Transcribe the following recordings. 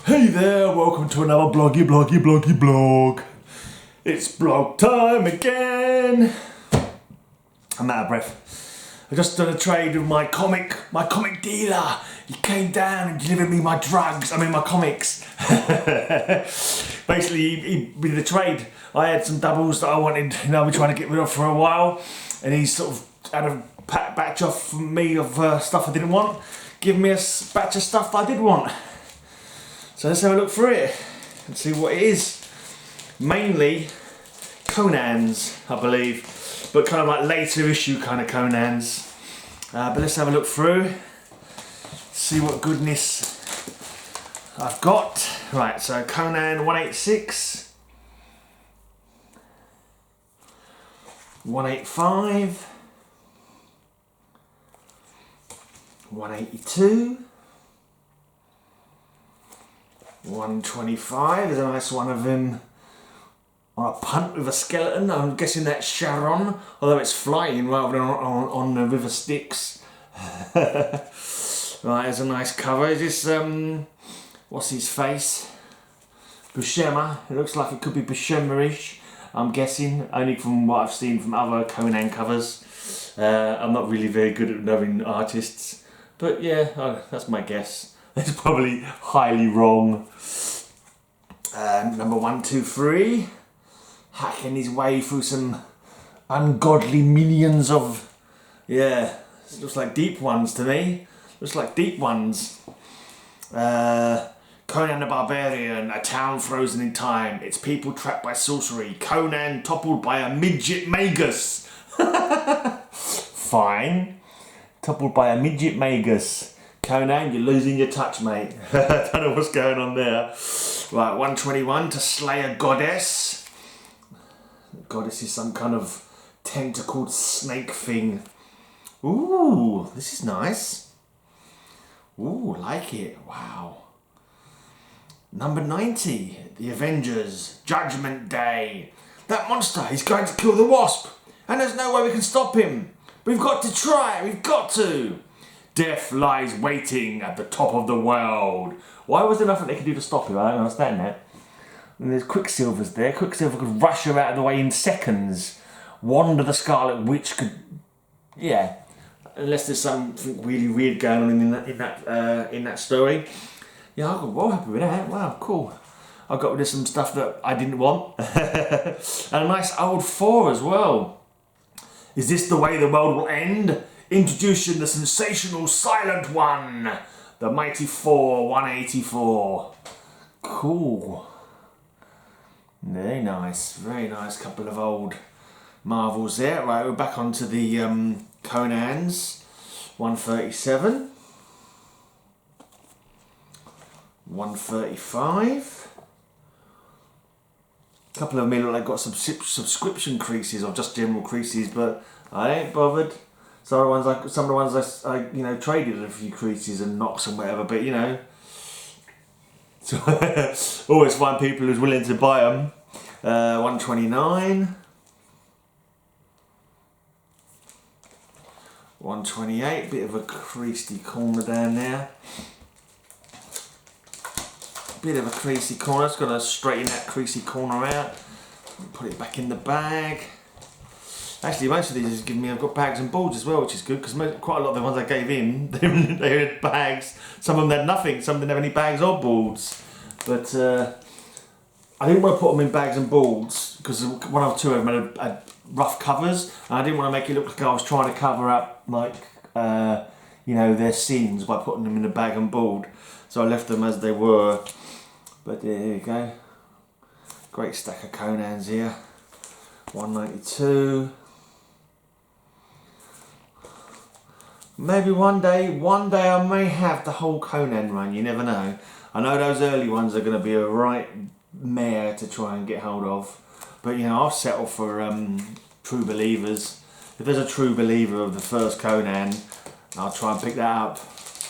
Hey there, welcome to another blog. It's blog time again. I'm out of breath. I just done a trade with my comic dealer. He came down and delivered me my comics. Basically, he did a trade. I had some doubles that I wanted, I've been trying to get rid of for a while, and he sort of had a batch off from me of stuff I didn't want, give me a batch of stuff that I did want. So let's have a look through it and see what it is. Mainly Conan's, I believe, but kind of like later issue kind of Conan's. But let's have a look through, see what goodness I've got. Right, so Conan 186, 185, 182, 125, there's a nice one of him on a punt with a skeleton. I'm guessing that's Sharon, although it's flying rather than on the river Styx. Right, there's a nice cover. Is this, what's his face? Buscema. It looks like it could be Buscema-ish, I'm guessing, only from what I've seen from other Conan covers. I'm not really very good at knowing artists, but yeah, that's my guess. It's probably highly wrong. Number 123, hacking his way through some ungodly millions of, it looks like deep ones to me. Looks like deep ones. Conan the Barbarian, a town frozen in time. Its people trapped by sorcery. Conan toppled by a midget magus. Fine. Toppled by a midget magus. Conan, you're losing your touch, mate. I don't know what's going on there. Right, 121, to slay a goddess. Goddess is some kind of tentacled snake thing. Ooh, this is nice. Ooh, like it. Wow. Number 90, the Avengers, Judgment Day. That monster, he's going to kill the Wasp, and there's no way we can stop him. We've got to try, we've got to. Death lies waiting at the top of the world. Why was there nothing they could do to stop him? I don't understand that. And there's Quicksilver's there. Quicksilver could rush her out of the way in seconds. Wanda the Scarlet Witch could, unless there's something really weird going on in that story. Yeah, I got well happy with that. Wow, cool. I got rid of some stuff that I didn't want. And a nice old 4 as well. Is this the way the world will end? Introducing the sensational Silent One, the Mighty 4 184. Cool. Very nice couple of old Marvels there. Right, we're back onto the Conans. 137. 135. A couple of them look like got some subscription creases or just general creases, but I ain't bothered. Some of the ones I traded a few creases and knocks and whatever, but so always find people who's willing to buy them. 129, 128, bit of a creasy corner down there. Bit of a creasy corner. Just gonna straighten that creasy corner out. Put it back in the bag. Actually, most of these I've got bags and boards as well, which is good, because quite a lot of the ones I gave in, they had bags. Some of them had nothing, some didn't have any bags or boards. But I didn't want to put them in bags and boards, because one or two of them had rough covers, and I didn't want to make it look like I was trying to cover up, their sins by putting them in a bag and board. So I left them as they were. But there you go. Great stack of Conans here. 192. Maybe one day I may have the whole Conan run, you never know. I know those early ones are going to be a right mare to try and get hold of. But I'll settle for True Believers. If there's a True Believer of the first Conan, I'll try and pick that up.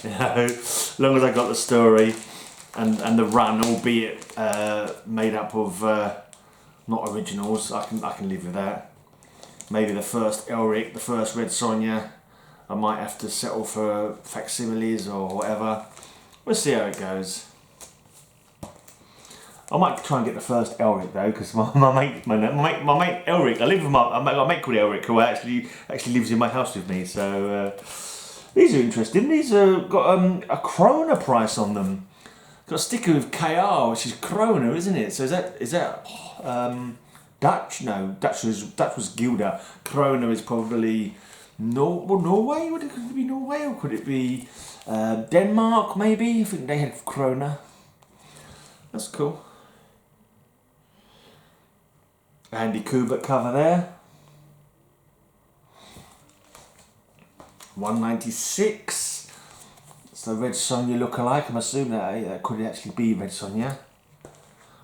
As long as I got the story and the run, albeit made up of not originals, I can live with that. Maybe the first Elric, the first Red Sonja, I might have to settle for facsimiles or whatever. We'll see how it goes. I might try and get the first Elric though, because my mate Elric, I live with my mate called Elric, who actually lives in my house with me. So these are interesting. These are got a Krona price on them. Got a sticker with KR, which is Krona, isn't it? So is that Dutch? No, Dutch was Gilda. Krona is probably Norway. Could it be Norway or could it be Denmark? Maybe. I think they had Krona. That's cool. Andy Kubert cover there. 196. It's the Red Sonja look-alike. I'm assuming that could actually be Red Sonja.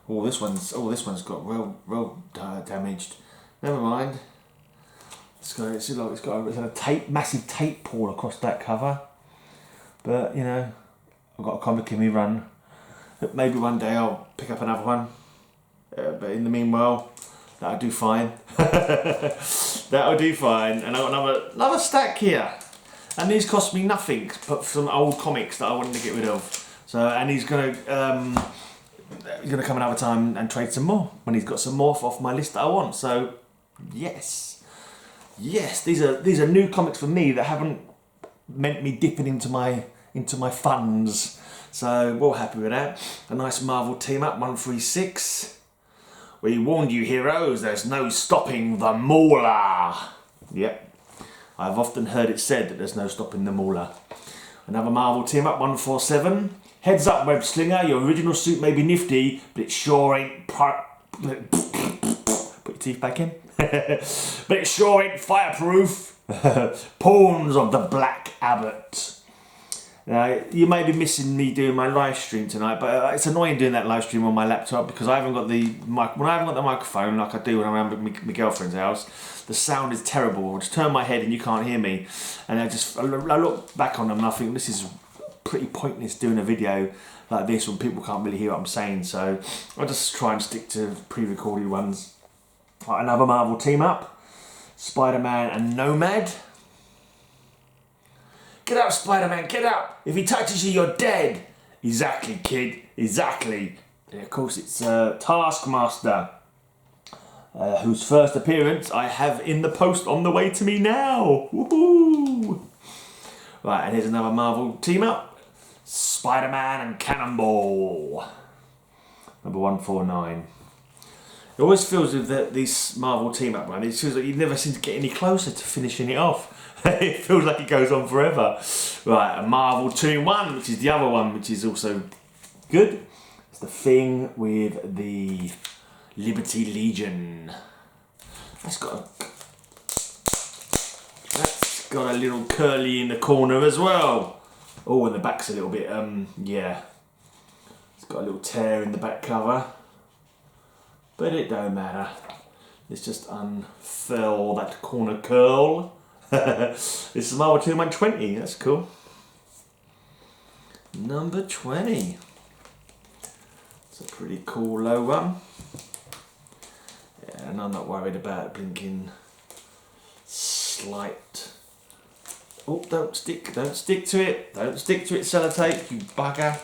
Oh, this one's got real damaged. Never mind. It's got a massive tape pull across that cover. But you know, I've got a comic in me run. Maybe one day I'll pick up another one. But in the meanwhile, that'll do fine. That'll do fine. And I've got another stack here. And these cost me nothing, but some old comics that I wanted to get rid of. So, and he's gonna come another time and trade some more when he's got some more off my list that I want. So, yes, these are new comics for me that haven't meant me dipping into my funds. So we're all happy with that. A nice Marvel team up 136. We warned you, heroes. There's no stopping the Mauler. Yep. I've often heard it said that there's no stopping the Mauler. Another Marvel team up 147. Heads up, web slinger. Your original suit may be nifty, but it sure ain't. Put your teeth back in. But it sure ain't fireproof. Pawns of the Black Abbot. Now, you may be missing me doing my live stream tonight, but it's annoying doing that live stream on my laptop because I haven't got the microphone like I do when I'm around my girlfriend's house. The sound is terrible. I just turn my head and you can't hear me, and I look back on them and I think this is pretty pointless doing a video like this when people can't really hear what I'm saying. So I just try and stick to pre-recorded ones. Right, another Marvel team up, Spider-Man and Nomad. Get up, Spider-Man, get up! If he touches you, you're dead! Exactly, kid, exactly. And of course it's Taskmaster, whose first appearance I have in the post on the way to me now. Woohoo! Right, and here's another Marvel team up. Spider-Man and Cannonball. Number 149. It always feels with these Marvel team up, man, it feels like you never seem to get any closer to finishing it off. It feels like it goes on forever. Right, a Marvel 2-in-1, which is the other one, which is also good. It's the Thing with the Liberty Legion. That's got a little curly in the corner as well. Oh, and the back's a little bit, yeah. It's got a little tear in the back cover. But it don't matter. Let's just unfurl that corner curl. This is Marvel 2-in-1 that's cool. Number 20. It's a pretty cool low one. Yeah, and I'm not worried about blinking slight. Oh, don't stick to it. Don't stick to it, sellotape, you bugger.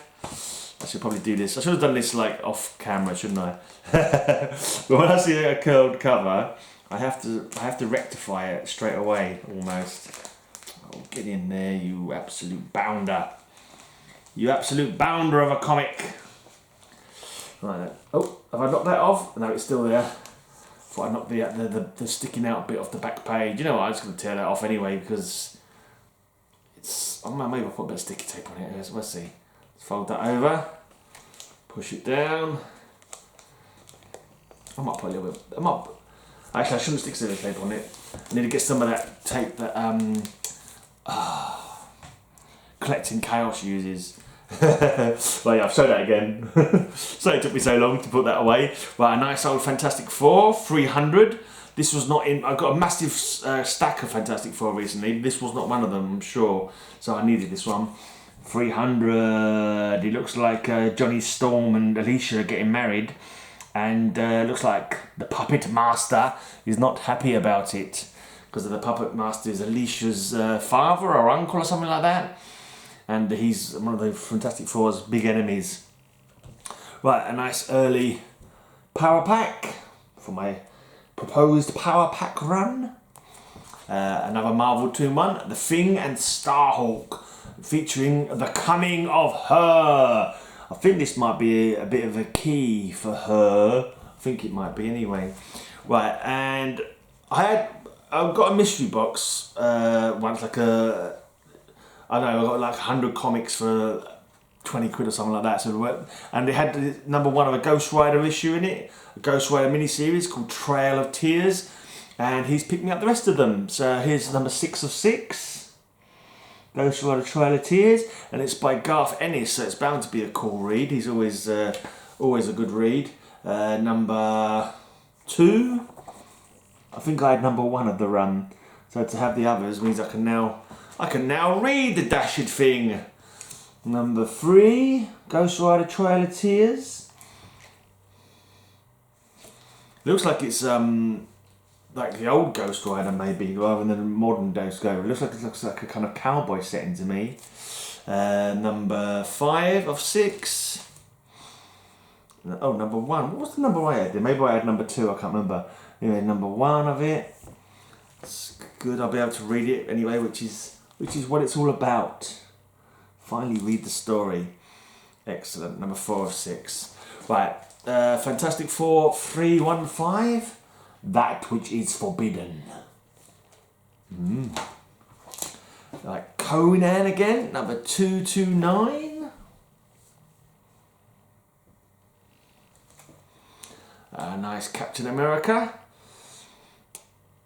I should probably do this. I should have done this like off camera, shouldn't I? But when I see a curled cover, I have to rectify it straight away, almost. Oh, get in there, you absolute bounder. You absolute bounder of a comic. Right, oh, have I knocked that off? No, it's still there. Thought I knocked the sticking out bit off the back page. You know what, I'm just going to tear that off anyway because it's... Oh, maybe I'll put a bit of sticky tape on it. Let's see. Let's fold that over. Push it down. I might put a little bit... Actually, I shouldn't stick silver tape on it. I need to get some of that tape that Collecting Chaos uses. Well, yeah, I've showed that again. So it took me so long to put that away. Well, a nice old Fantastic Four, 300. This was not in... I got a massive stack of Fantastic Four recently. This was not one of them, I'm sure. So I needed this one. 300. It looks like Johnny Storm and Alicia are getting married. And looks like the Puppet Master is not happy about it. Because the Puppet Master is Alicia's father or uncle or something like that. And he's one of the Fantastic Four's big enemies. Right, a nice early power pack for my proposed power pack run. Another Marvel 2-in-1, The Thing and Starhawk, featuring The Coming of Her. I think this might be a bit of a key for her. I think it might be anyway. Right, and I've got a mystery box once, like I got like 100 comics for 20 quid or something like that. And it had the #1 of a Ghost Rider issue in it, a Ghost Rider miniseries called Trail of Tears. And he's picked me up the rest of them. So here's number 6 of 6. Ghost Rider Trail of Tears. And it's by Garth Ennis, so it's bound to be a cool read. He's always a good read. Number 2. I think I had number 1 of the run. So to have the others means I can now read the dashed thing. Number 3. Ghost Rider Trail of Tears. Looks like it's like the old Ghost Rider maybe, rather than modern Ghost Rider. It looks like a kind of cowboy setting to me. Number 5 of 6. Oh, number 1. What was the number I had? Maybe I had number 2. I can't remember. Anyway, number 1 of it. It's good. I'll be able to read it anyway, which is what it's all about. Finally, read the story. Excellent. Number 4 of 6. Right. Fantastic Four 315. That Which Is Forbidden. Like Conan again, number 229. Nice Captain America.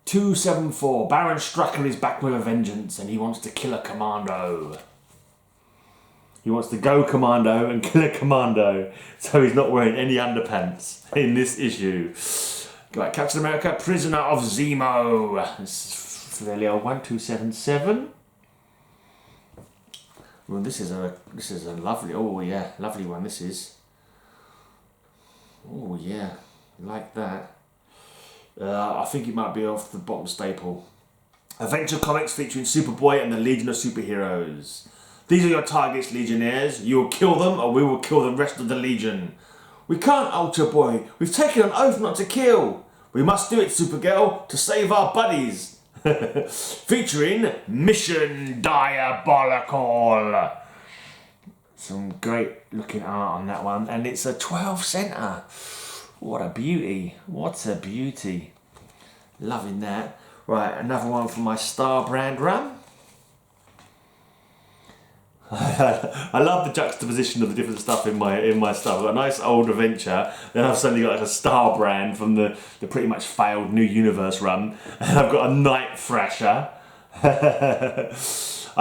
274. Baron Strucker is back with a vengeance and he wants to kill a commando. He wants to go commando and kill a commando. So he's not wearing any underpants in this issue. Right, Captain America, Prisoner of Zemo. This is fairly old one, 277. Well, this is a lovely, lovely one. This is. Oh yeah, like that. I think it might be off the bottom staple. Adventure Comics featuring Superboy and the Legion of Superheroes. These are your targets, Legionnaires. You will kill them, or we will kill the rest of the Legion. We can't, Ultra Boy. We've taken an oath not to kill. We must do it, Supergirl, to save our buddies. Featuring Mission Diabolical. Some great looking art on that one. And it's a 12 center. What a beauty. What a beauty. Loving that. Right, another one for my Star brand run. I love the juxtaposition of the different stuff in my stuff. I've got a nice old adventure, then I've suddenly got like a Star brand from the pretty much failed New Universe run, and I've got a Night Thrasher. I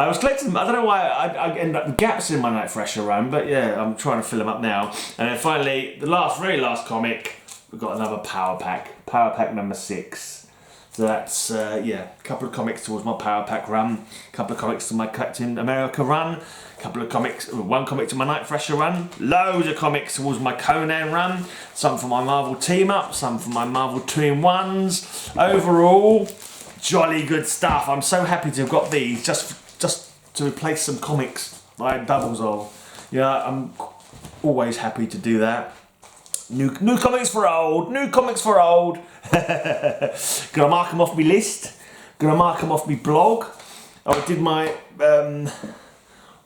was collecting them. I don't know why I end up with gaps in my Night Thrasher run, but yeah, I'm trying to fill them up now. And then finally, the very last comic, we've got another Power Pack number 6. So that's, a couple of comics towards my Power Pack run, a couple of comics to my Captain America run, one comic to my Night Thrasher run, loads of comics towards my Conan run, some for my Marvel Team Up, some for my Marvel 2-in-1s. Overall, jolly good stuff. I'm so happy to have got these just to replace some comics that I had doubles of. Yeah, I'm always happy to do that. New comics for old. Gonna mark them off my list. Gonna mark them off my blog. I did my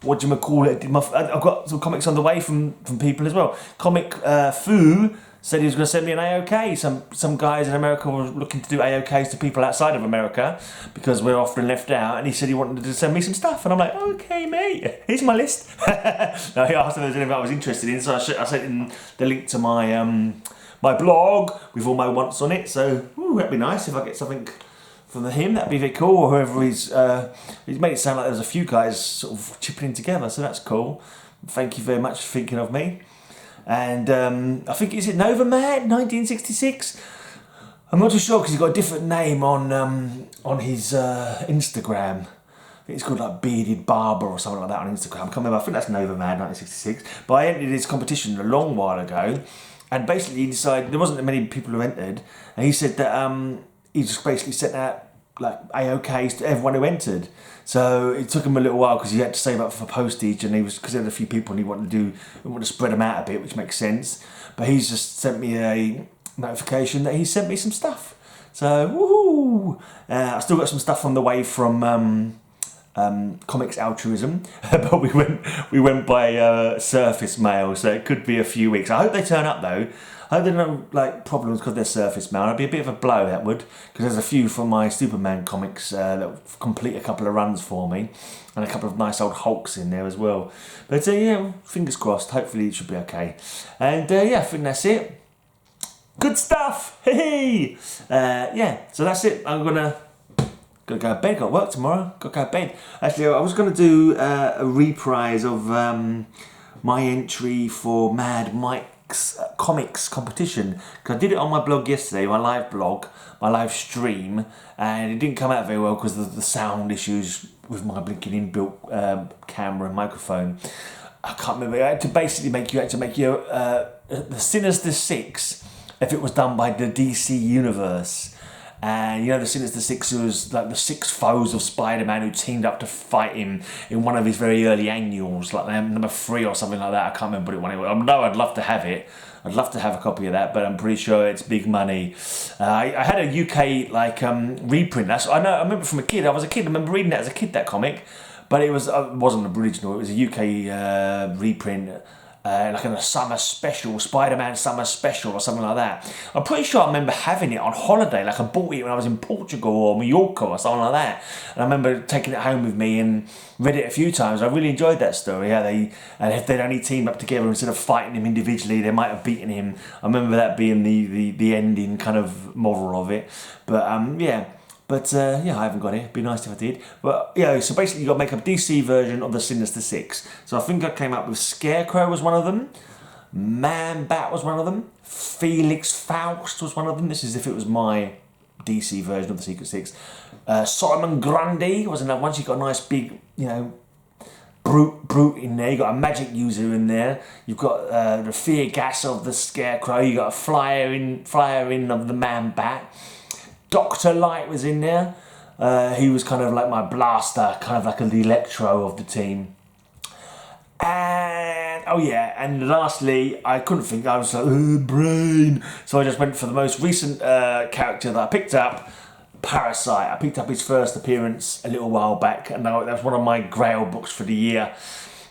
what do you call it? I've got some comics on the way from people as well. Comic Foo said he was going to send me an AOK. Some guys in America were looking to do AOKs to people outside of America because we're often left out, and he said he wanted to send me some stuff, and I'm like, okay, mate, here's my list. No, he asked if there was anything I was interested in, so I sent in the link to my my blog with all my wants on it. So that'd be nice if I get something from him. That'd be very cool. Or whoever he's made it sound like there's a few guys sort of chipping in together, so that's cool. Thank you very much for thinking of me. And I think, is it Nova Mad 1966? I'm not too sure because he's got a different name on his Instagram. I think it's called like Bearded Barber or something like that on Instagram. I can't remember. I think that's Nova Mad 1966. But I entered his competition a long while ago, and basically he decided there wasn't many people who entered, and he said that he just basically sent out like A-OK to everyone who entered. So it took him a little while because he had to save up for postage, and because there had a few people and he wanted to spread them out a bit, which makes sense. But he's just sent me a notification that he sent me some stuff. So woohoo! I still got some stuff on the way from Comics Altruism, but we went by surface mail, so it could be a few weeks. I hope they turn up though. I hope there are no problems because they're surface mail. It'd be a bit of a blow, that would, because there's a few from my Superman comics that complete a couple of runs for me, and a couple of nice old Hulks in there as well. But fingers crossed. Hopefully it should be okay. And I think that's it. Good stuff. Hey. So that's it. I'm gonna go to bed. Got work tomorrow. Got to go to bed. Actually, I was gonna do a reprise of my entry for Mad Mike's comics competition, because I did it on my blog yesterday, my live blog, my live stream, and it didn't come out very well because of the sound issues with my blinking inbuilt camera and microphone. I can't remember. I had to basically make you the Sinister Six if it was done by the DC Universe. And the Sinister Six was like the 6 foes of Spider-Man who teamed up to fight him in one of his very early annuals, like number 3 or something like that. I can't remember what it was. I know I'd love to have it. I'd love to have a copy of that, but I'm pretty sure it's big money. I had a UK reprint. I remember from a kid. I was a kid. I remember reading that as a kid, that comic, but it wasn't an original. It was a UK reprint. Like a summer special, Spider-Man summer special or something like that. I'm pretty sure I remember having it on holiday, like I bought it when I was in Portugal or Mallorca or something like that. And I remember taking it home with me and read it a few times. I really enjoyed that story. And if they'd only teamed up together instead of fighting him individually, they might have beaten him. I remember that being the ending kind of moral of it. But I haven't got it. It'd be nice if I did. But so basically you got to make a DC version of the Sinister Six. So I think I came up with Scarecrow was one of them, Man-Bat was one of them, Felix Faust was one of them. This is if it was my DC version of the Secret Six. Solomon Grundy was another one. So you got a nice big, brute in there. You got a magic user in there. You've got the fear gas of the Scarecrow. You got a flyer in of the Man-Bat. Dr. Light was in there. He was kind of like my blaster, kind of like the Electro of the team. And lastly, I couldn't think. I was like, brain. So I just went for the most recent character that I picked up, Parasite. I picked up his first appearance a little while back, and that was one of my Grail books for the year.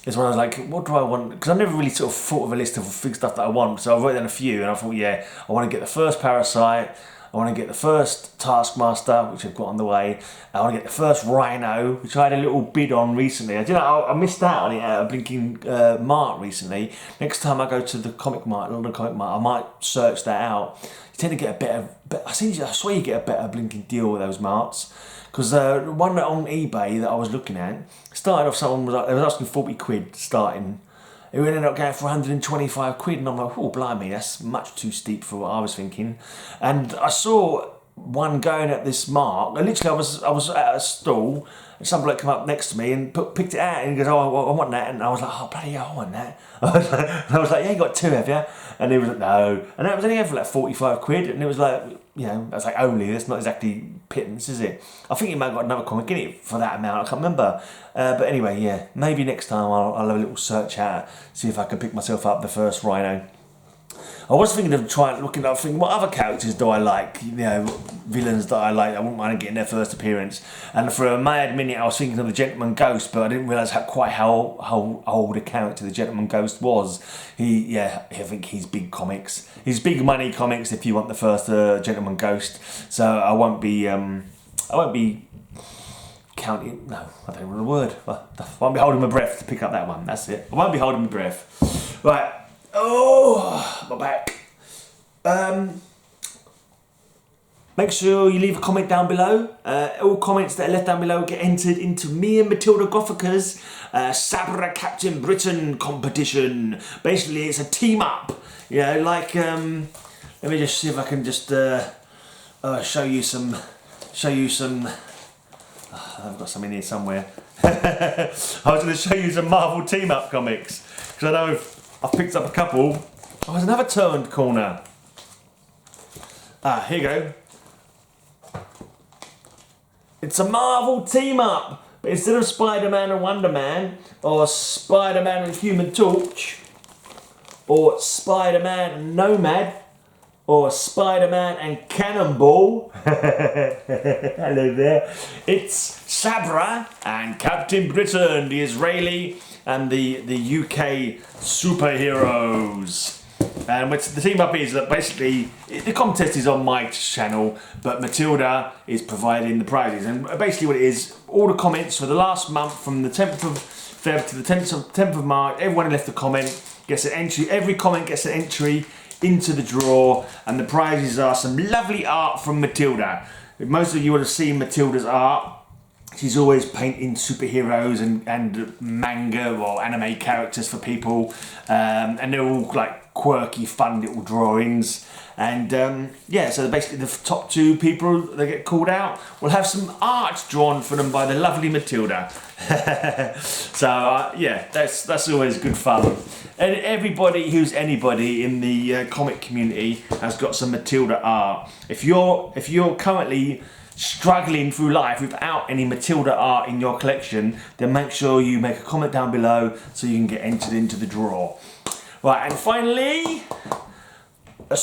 It's when I was like, what do I want? Because I never really sort of thought of a list of stuff that I want. So I wrote down a few, and I thought, I want to get the first Parasite. I want to get the first Taskmaster, which I've got on the way. I want to get the first Rhino, which I had a little bid on recently. I missed out on it at a blinking mart recently. Next time I go to the comic mart, London Comic Mart, I might search that out. You tend to get a better. I swear you get a better blinking deal with those marts. Because the one on eBay that I was looking at started off. Someone was asking 40 quid starting. It ended up going for 125 quid, and I'm like, oh, blimey, that's much too steep for what I was thinking. And I saw one going at this mark. And literally, I was at a stall, and some bloke came up next to me and picked it out, and he goes, oh, I want that. And I was like, oh, bloody hell, I want that. I was like, yeah, you got 2, have you? And he was like, no. And that was only for like 45 quid, and it was like, I was like, only, that's not exactly pittance, is it? I think he might have got another comic in it for that amount, I can't remember. But anyway, maybe next time I'll have a little search out, see if I can pick myself up the first Rhino. I was thinking of thinking, what other characters do I like? Villains that I like. I wouldn't mind getting their first appearance. And for a mad minute, I was thinking of the Gentleman Ghost, but I didn't realise how old a character the Gentleman Ghost was. I think he's big comics. He's big money comics if you want the first Gentleman Ghost. So I won't be counting. No, I don't know the word. I won't be holding my breath to pick up that one. That's it. I won't be holding my breath. Right. Oh, my back. Make sure you leave a comment down below. All comments that are left down below get entered into me and Matilda Gothika's Sabra Captain Britain competition. Basically, it's a team up. Let me just see if I can just show you some. I've got some in here somewhere. I was going to show you some Marvel team up comics because I know I've picked up a couple. Oh, there's another turned corner. Here you go. It's a Marvel team up, but instead of Spider-Man and Wonder Man, or Spider-Man and Human Torch, or Spider-Man and Nomad, or Spider-Man and Cannonball. Hello there. It's Sabra and Captain Britain, the Israeli and the UK superheroes. And what the team up is that basically the contest is on my channel, but Matilda is providing the prizes. And basically what it is, all the comments for the last month from the 10th of Feb to the 10th of March, everyone who left a comment gets an entry. Every comment gets an entry into the draw, and the prizes are some lovely art from Matilda. Most of you would have seen Matilda's art. She's always painting superheroes and manga or anime characters for people, and they're all like quirky, fun little drawings. And yeah, so basically the top 2 people that get called out will have some art drawn for them by the lovely Matilda. So yeah, that's always good fun. And everybody who's anybody in the comic community has got some Matilda art. If you're currently struggling through life without any Matilda art in your collection, then make sure you make a comment down below so you can get entered into the draw. Right, and finally, a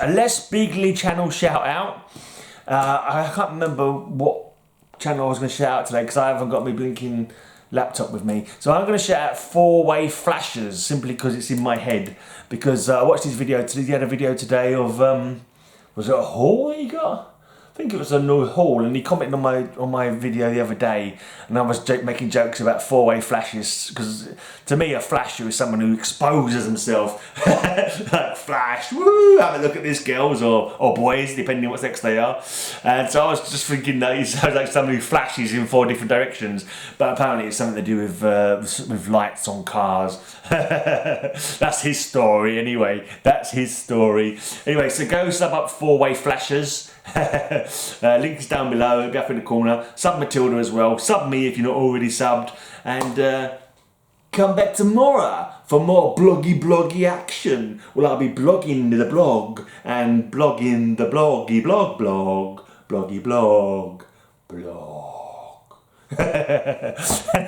less bigly channel shout out. I can't remember what channel I was going to shout out today because I haven't got my blinking laptop with me. So I'm going to shout out Fourwayflashers simply because it's in my head. Because I watched his video today. He had a video today of was it a haul he got? I think it was a new haul, and he commented on my video the other day, and I was making jokes about four-way flashes, because to me a flasher is someone who exposes himself. Like flash, woo, have a look at this, girls or boys, depending on what sex they are. And so I was just thinking that he sounds like someone who flashes in 4 different directions, but apparently it's something to do with lights on cars. That's his story anyway. That's his story. Anyway, so go sub up Fourwayflashers. Link is down below, it'll be up in the corner. Sub Matilda as well. Sub me if you're not already subbed. And come back tomorrow for more bloggy action. Well, I'll be blogging the blog and blogging the bloggy blog. And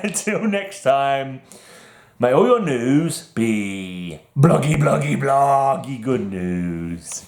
until next time, may all your news be bloggy good news.